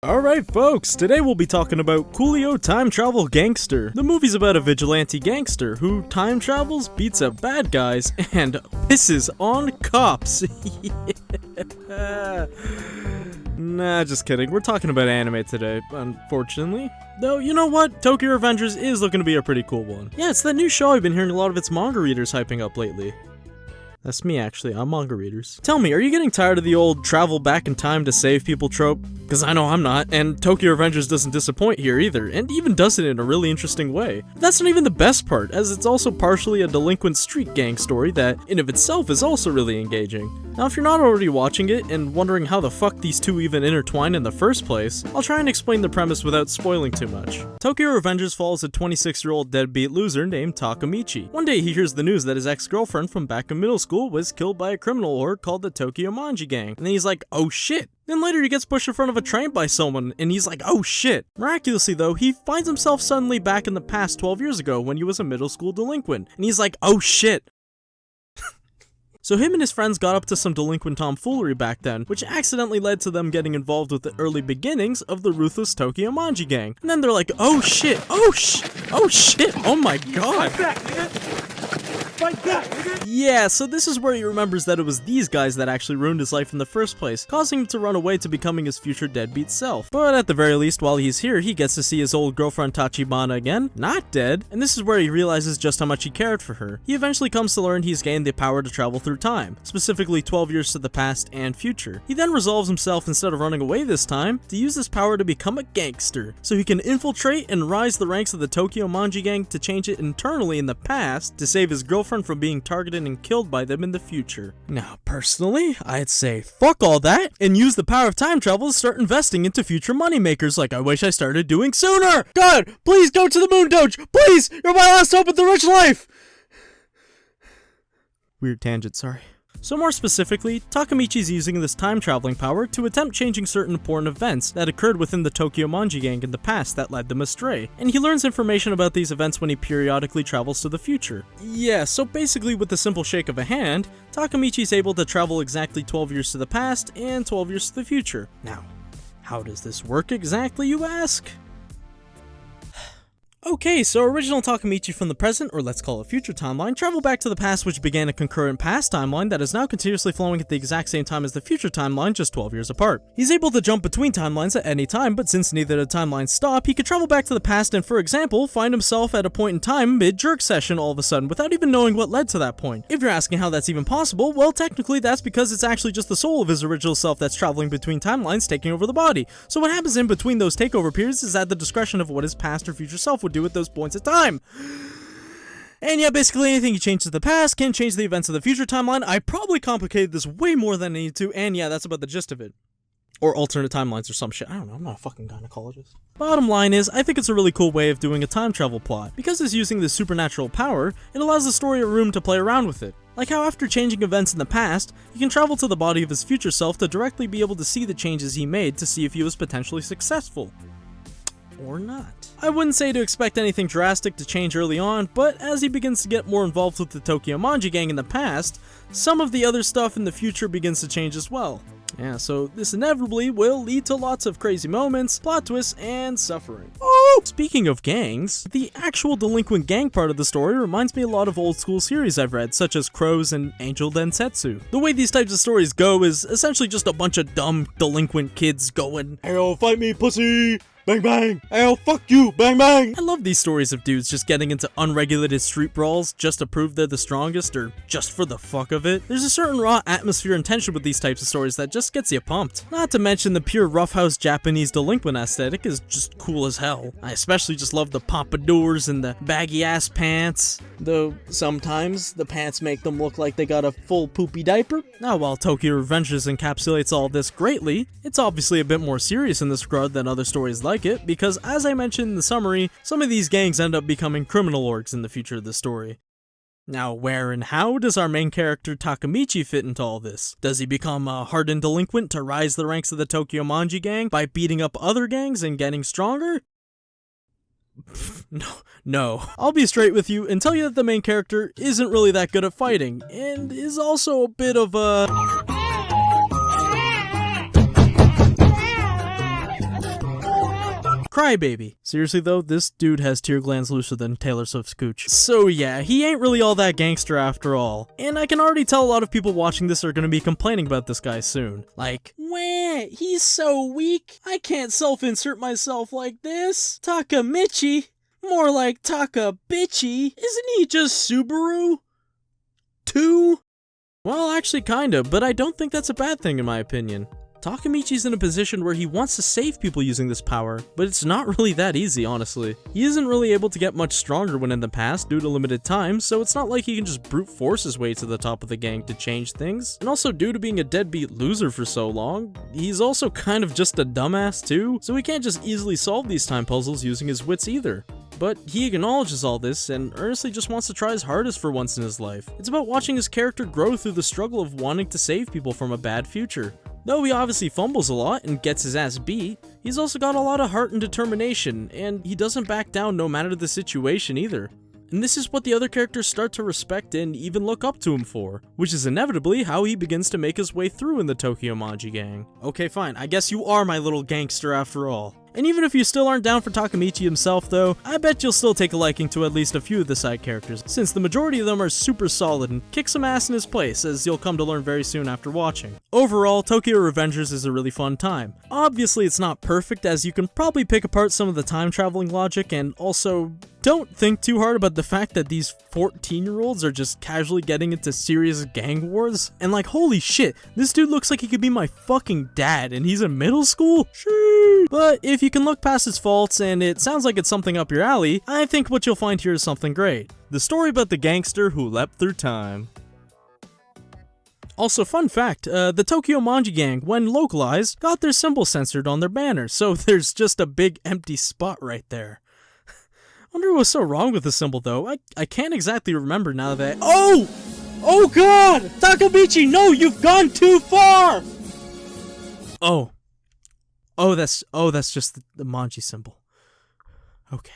Alright folks, today we'll be talking about Coolio Time Travel Gangster. The movie's about a vigilante gangster who time travels, beats up bad guys, and pisses on cops. Nah, just kidding. We're talking about anime today, unfortunately. Though, you know what? Tokyo Revengers is looking to be a pretty cool one. Yeah, it's that new show I've been hearing a lot of its manga readers hyping up lately. That's me, actually. I'm manga readers. Tell me, are you getting tired of the old travel back in time to save people trope? Because I know I'm not, and Tokyo Revengers doesn't disappoint here either, and even does it in a really interesting way. But that's not even the best part, as it's also partially a delinquent street gang story that, in of itself, is also really engaging. Now, if you're not already watching it, and wondering how the fuck these two even intertwine in the first place, I'll try and explain the premise without spoiling too much. Tokyo Revengers follows a 26-year-old deadbeat loser named Takamichi. One day he hears the news that his ex-girlfriend from back in middle school was killed by a criminal org called the Tokyo Manji gang, and then he's like, oh shit. Then later he gets pushed in front of a train by someone, and he's like, oh shit. Miraculously though, he finds himself suddenly back in the past 12 years ago when he was a middle school delinquent, and he's like, oh shit. So him and his friends got up to some delinquent tomfoolery back then, which accidentally led to them getting involved with the early beginnings of the ruthless Tokyo Manji gang. And then they're like, oh shit, oh shit, oh my god. Yeah, so this is where he remembers that it was these guys that actually ruined his life in the first place, causing him to run away to becoming his future deadbeat self. But at the very least, while he's here, he gets to see his old girlfriend Tachibana again, not dead, and this is where he realizes just how much he cared for her. He eventually comes to learn he's gained the power to travel through time, specifically 12 years to the past and future. He then resolves himself, instead of running away this time, to use this power to become a gangster, so he can infiltrate and rise the ranks of the Tokyo Manji gang to change it internally in the past to save his girlfriend from being targeted and killed by them in the future. Now, personally, I'd say fuck all that and use the power of time travel to start investing into future moneymakers like I wish I started doing sooner! God, please go to the moon doge! Please! You're my last hope at the rich life! Weird tangent, sorry. So more specifically, Takamichi's using this time-traveling power to attempt changing certain important events that occurred within the Tokyo Manji gang in the past that led them astray, and he learns information about these events when he periodically travels to the future. Yeah, so basically with the simple shake of a hand, Takamichi's able to travel exactly 12 years to the past and 12 years to the future. Now, how does this work exactly, you ask? Okay, so original Takamichi from the present, or let's call it future timeline, travel back to the past, which began a concurrent past timeline that is now continuously flowing at the exact same time as the future timeline, just 12 years apart. He's able to jump between timelines at any time, but since neither the timelines stop, he could travel back to the past and, for example, find himself at a point in time mid-jerk session all of a sudden without even knowing what led to that point. If you're asking how that's even possible, well, technically that's because it's actually just the soul of his original self that's traveling between timelines taking over the body. So what happens in between those takeover periods is at the discretion of what his past or future self would do at those points of time. And yeah, basically anything he changes the past can change the events of the future timeline. I probably complicated this way more than I need to, and yeah, that's about the gist of it. Or alternate timelines or some shit. I don't know, I'm not a fucking gynecologist. Bottom line is, I think it's a really cool way of doing a time travel plot. Because it's using this supernatural power, it allows the story a room to play around with it. Like how after changing events in the past, he can travel to the body of his future self to directly be able to see the changes he made to see if he was potentially successful. Or not. I wouldn't say to expect anything drastic to change early on, but as he begins to get more involved with the Tokyo Manji gang in the past, some of the other stuff in the future begins to change as well. Yeah, so this inevitably will lead to lots of crazy moments, plot twists, and suffering. Oh! Speaking of gangs, the actual delinquent gang part of the story reminds me a lot of old school series I've read, such as Crows and Angel Densetsu. The way these types of stories go is essentially just a bunch of dumb delinquent kids going, "Hey, fight me, pussy! Bang bang! I'll fuck you! Bang bang!" I love these stories of dudes just getting into unregulated street brawls just to prove they're the strongest or just for the fuck of it. There's a certain raw atmosphere and tension with these types of stories that just gets you pumped. Not to mention the pure roughhouse Japanese delinquent aesthetic is just cool as hell. I especially just love the pompadours and the baggy ass pants, though sometimes the pants make them look like they got a full poopy diaper. Now while Tokyo Revengers encapsulates all this greatly, it's obviously a bit more serious in this regard than other stories like it, because as I mentioned in the summary, some of these gangs end up becoming criminal orgs in the future of the story. Now, where and how does our main character Takamichi fit into all this? Does he become a hardened delinquent to rise the ranks of the Tokyo Manji gang by beating up other gangs and getting stronger? No. I'll be straight with you and tell you that the main character isn't really that good at fighting, and is also a bit of a... crybaby. Seriously though, this dude has tear glands looser than Taylor Swift's cooch. So yeah, he ain't really all that gangster after all. And I can already tell a lot of people watching this are gonna be complaining about this guy soon. Like, wah, he's so weak. I can't self-insert myself like this. Takamichi? More like Taka-bitchy. Isn't he just Subaru? 2? Well, actually kinda, but I don't think that's a bad thing in my opinion. Takamichi's in a position where he wants to save people using this power, but it's not really that easy, honestly. He isn't really able to get much stronger when in the past due to limited time, so it's not like he can just brute force his way to the top of the gang to change things. And also, due to being a deadbeat loser for so long, he's also kind of just a dumbass too, so he can't just easily solve these time puzzles using his wits either. But he acknowledges all this and earnestly just wants to try his hardest for once in his life. It's about watching his character grow through the struggle of wanting to save people from a bad future. Though he obviously fumbles a lot and gets his ass beat, he's also got a lot of heart and determination, and he doesn't back down no matter the situation either. And this is what the other characters start to respect and even look up to him for, which is inevitably how he begins to make his way through in the Tokyo Manji gang. Okay fine, I guess you are my little gangster after all. And even if you still aren't down for Takamichi himself though, I bet you'll still take a liking to at least a few of the side characters, since the majority of them are super solid and kick some ass in his place, as you'll come to learn very soon after watching. Overall, Tokyo Revengers is a really fun time. Obviously it's not perfect, as you can probably pick apart some of the time traveling logic, and also don't think too hard about the fact that these 14-year-olds are just casually getting into serious gang wars. And like, holy shit, this dude looks like he could be my fucking dad and he's in middle school? Sheesh. But if you can look past his faults and it sounds like it's something up your alley, I think what you'll find here is something great. The story about the gangster who leapt through time. Also, fun fact, the Tokyo Manji gang, when localized, got their symbol censored on their banner, so there's just a big empty spot right there. Wonder what's so wrong with the symbol though. I can't exactly remember now that— Oh! Oh god! Takamichi, no, you've gone too far! Oh, that's just the Manji symbol. Okay.